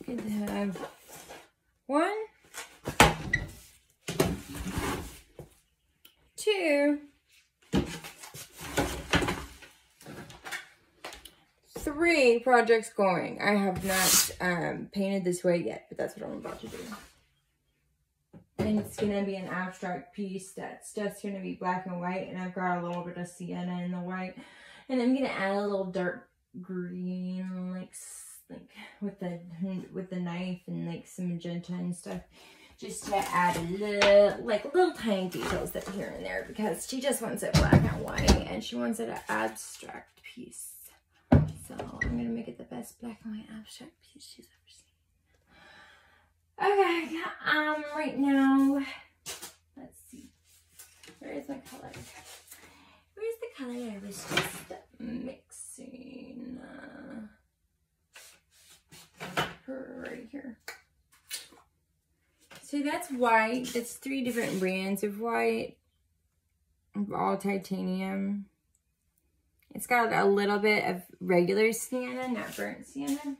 could have 1, 2, 3 projects going. I have not painted this white yet, but that's what I'm about to do. And it's gonna be an abstract piece that's just gonna be black and white, and I've got a little bit of sienna in the white, and I'm gonna add a little dark green, like with the knife, and like some magenta and stuff, just to add a little tiny details that here and there, because she just wants it black and white, and she wants it an abstract piece. So I'm gonna make it the best black and white abstract piece she's ever seen. Okay, right now, let's see. Where is my color? Where's the color I was just mixing? Right here. So that's white. That's 3 different brands of white. All titanium. It's got a little bit of regular sienna, not burnt sienna.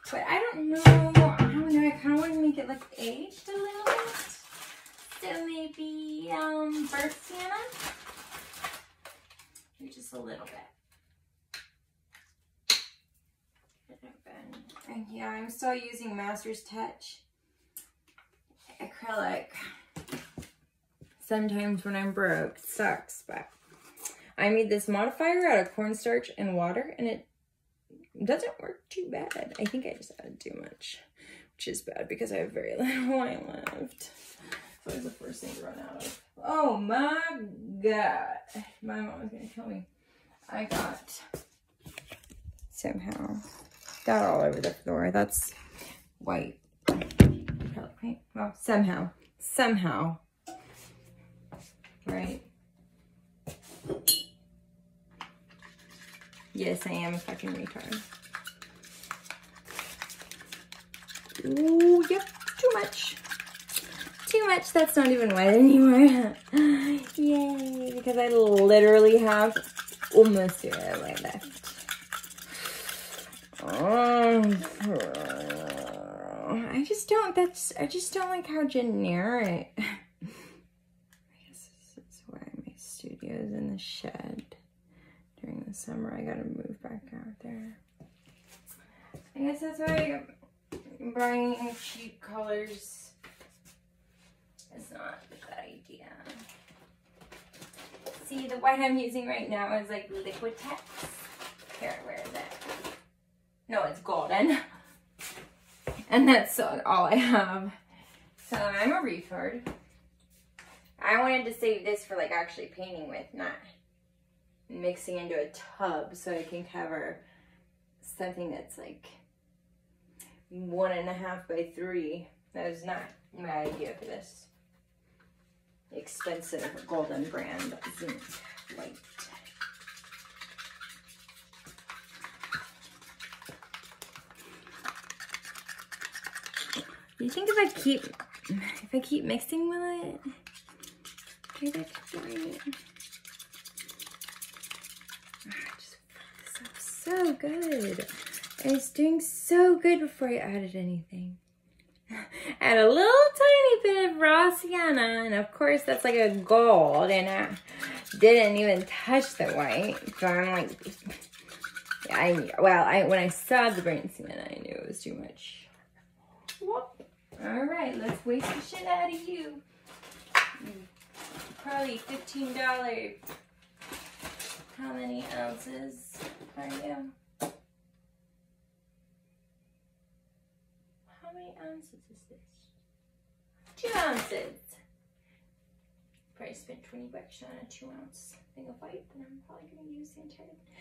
But I don't know. I kind of want to make it like aged a little bit. So maybe burnt sienna. Maybe just a little bit. And yeah, I'm still using Master's Touch acrylic. Sometimes when I'm broke, it sucks, but I made this modifier out of cornstarch and water, and it doesn't work too bad. I think I just added too much, which is bad because I have very little wine left. So it's the first thing to run out of. Oh my God. My mom was gonna kill me. I got, somehow, got all over the floor. That's white acrylic paint. Well, somehow, right? Yes, I am a fucking retard. Ooh, yep, too much. Too much, that's not even white anymore. Yay, because I literally have almost 0 white left. I just don't like how generic. I guess this is why my studio's in the shed. During the summer, I gotta move back out there. I guess that's why buying cheap colors is not a good idea. See, the white I'm using right now is like liquid text. Here, where is it? No, it's golden. And that's all I have. So I'm a retard. I wanted to save this for like actually painting with, not mixing into a tub, so I can cover something that's like 1.5 by 3. That is not my idea for this expensive golden brand zinc white. Do you think if I keep mixing with it, maybe I could right? So good. It's doing so good before I added anything. Add a little tiny bit of raw sienna, and of course that's like a gold, and I didn't even touch the white. So I'm like, when I saw the burnt sienna, I knew it was too much. Whoop. All right, let's waste the shit out of you. Probably $15. How many ounces are you? How many ounces is this? 2 ounces. Probably spent 20 bucks on a 2-ounce thing of white, and I'm probably gonna use the entire thing.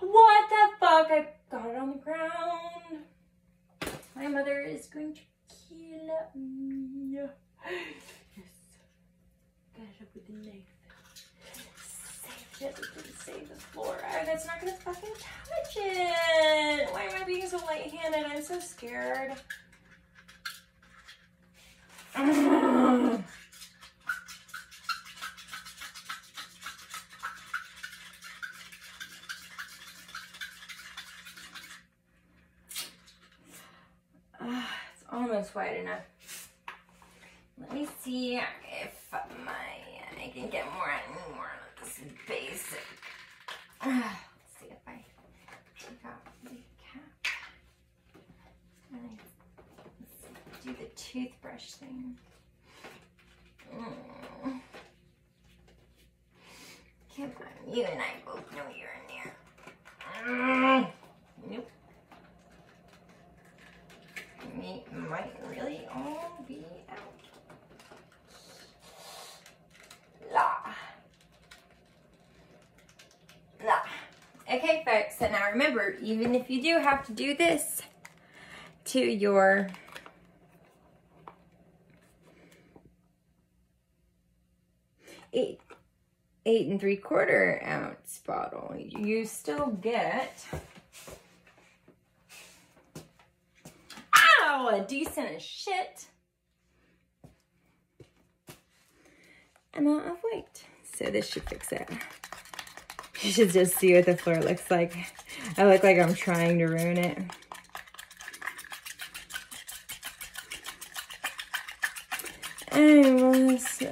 What the fuck? I got it on the ground. My mother is going to kill me. Yes. Got it up with the knife. Save the floor. That's not gonna fucking touch it. Why am I being so light-handed? I'm so scared. almost wide enough. Let me see if I can get more of this basic. Let's see if I take off the cap. Let's do the toothbrush thing. Come on, you and I both know you're in there. Nope. It might really all be out. Okay, folks, so now remember, even if you do have to do this to your eight and 3/4 ounce bottle, you still get a decent as shit amount of weight. So this should fix it. You should just see what the floor looks like. I look like I'm trying to ruin it. And this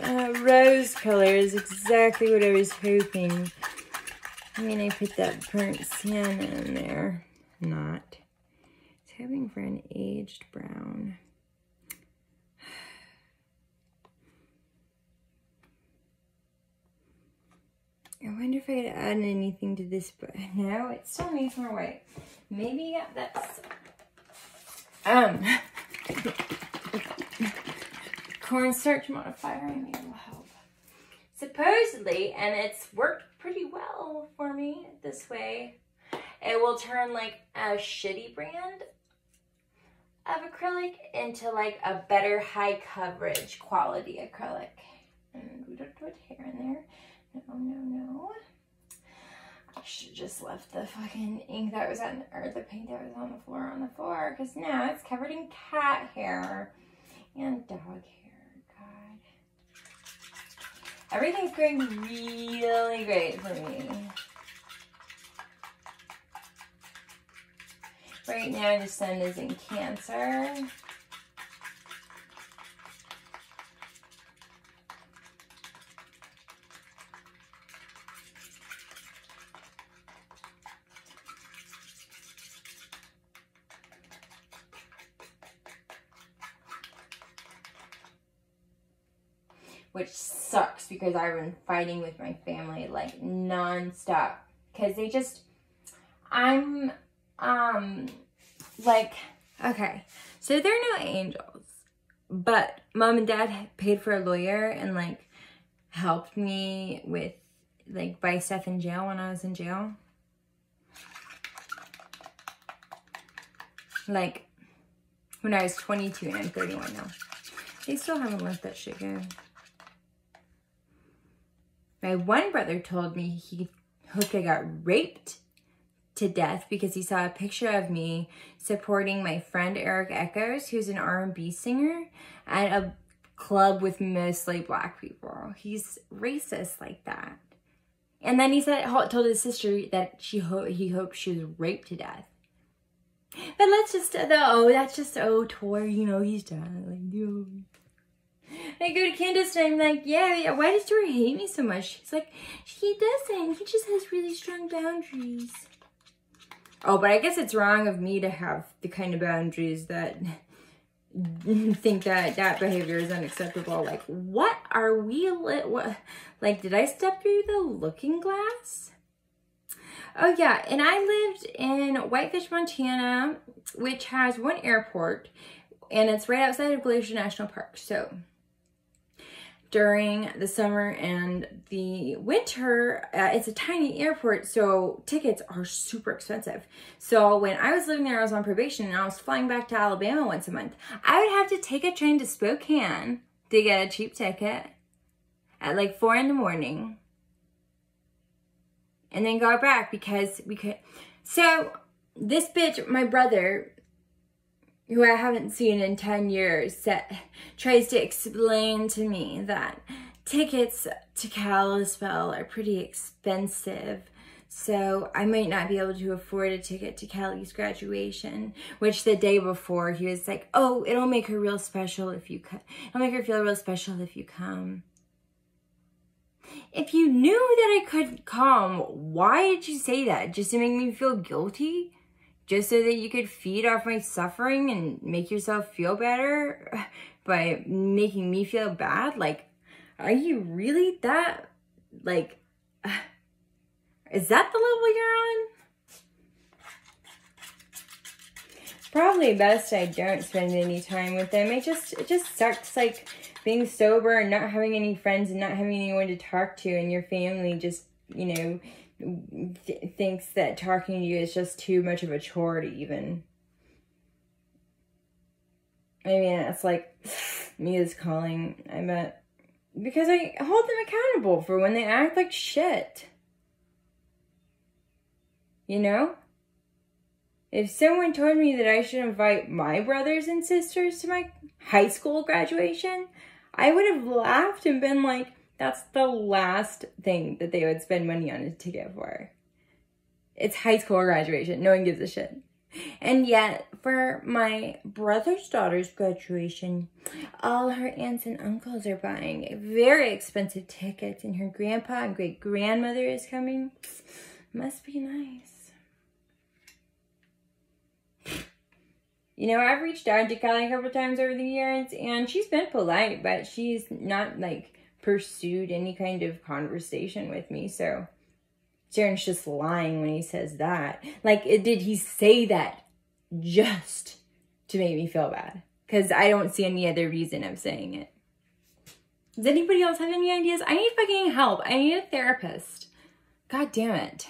rose color is exactly what I was hoping. I mean, I put that burnt sienna in there. Not. I was hoping for an aged brown. I wonder if I could add anything to this, but no, it still needs more white. Maybe that's cornstarch modifier, maybe will help. Supposedly, and it's worked pretty well for me this way, it will turn like a shitty brand of acrylic into like a better high coverage quality acrylic. And we don't put hair in there. No. I should have just left the fucking ink that was on, or the paint that was on the floor, because now it's covered in cat hair and dog hair. God. Everything's going really great for me. Right now the sun is in Cancer. Which sucks because I've been fighting with my family like nonstop. Because they just, I'm, like, okay. So they're no angels. But mom and dad paid for a lawyer and like helped me with like buy stuff in jail when I was in jail. Like when I was 22 and I'm 31 now. They still haven't let that shit go. My one brother told me he hoped I got raped to death because he saw a picture of me supporting my friend Eric Echoes, who's an R&B singer, at a club with mostly black people. He's racist like that. And then he said, told his sister that he hoped she was raped to death. But let's just, that's just, Tor, you know, he's done. Like, yo. I go to Candace and I'm like, yeah, why does Tori hate me so much? She's like, he doesn't. He just has really strong boundaries. Oh, but I guess it's wrong of me to have the kind of boundaries that think that that behavior is unacceptable. Like, what are we, like, did I step through the looking glass? Oh, yeah, and I lived in Whitefish, Montana, which has one airport, and it's right outside of Glacier National Park. So during the summer and the winter, it's a tiny airport, so tickets are super expensive. So when I was living there, I was on probation, and I was flying back to Alabama once a month. I would have to take a train to Spokane to get a cheap ticket at like 4 in the morning. And then go back because we could. So this bitch, my brother, who I haven't seen in 10 years, tries to explain to me that tickets to Kalispell are pretty expensive. So I might not be able to afford a ticket to Kelly's graduation, which the day before he was like, oh, it'll make her real special if you come. It'll make her feel real special if you come. If you knew that I could come, why did you say that? Just to make me feel guilty? Just so that you could feed off my suffering and make yourself feel better by making me feel bad? Like, are you really that, like, is that the level you're on? Probably best I don't spend any time with them. It just sucks, like, being sober and not having any friends and not having anyone to talk to, and your family just, you know, thinks that talking to you is just too much of a chore to even. I mean, it's like, me is calling, I bet. Because I hold them accountable for when they act like shit. You know? If someone told me that I should invite my brothers and sisters to my high school graduation, I would have laughed and been like, that's the last thing that they would spend money on a ticket for. It's high school graduation. No one gives a shit. And yet, for my brother's daughter's graduation, all her aunts and uncles are buying very expensive tickets, and her grandpa and great-grandmother is coming. Must be nice. You know, I've reached out to Kelly a couple times over the years, and she's been polite, but she's not, like, pursued any kind of conversation with me, so Jaren's just lying when he says that. Like, did he say that just to make me feel bad? Because I don't see any other reason of saying it. Does anybody else have any ideas? I need fucking help. I need a therapist. God damn it.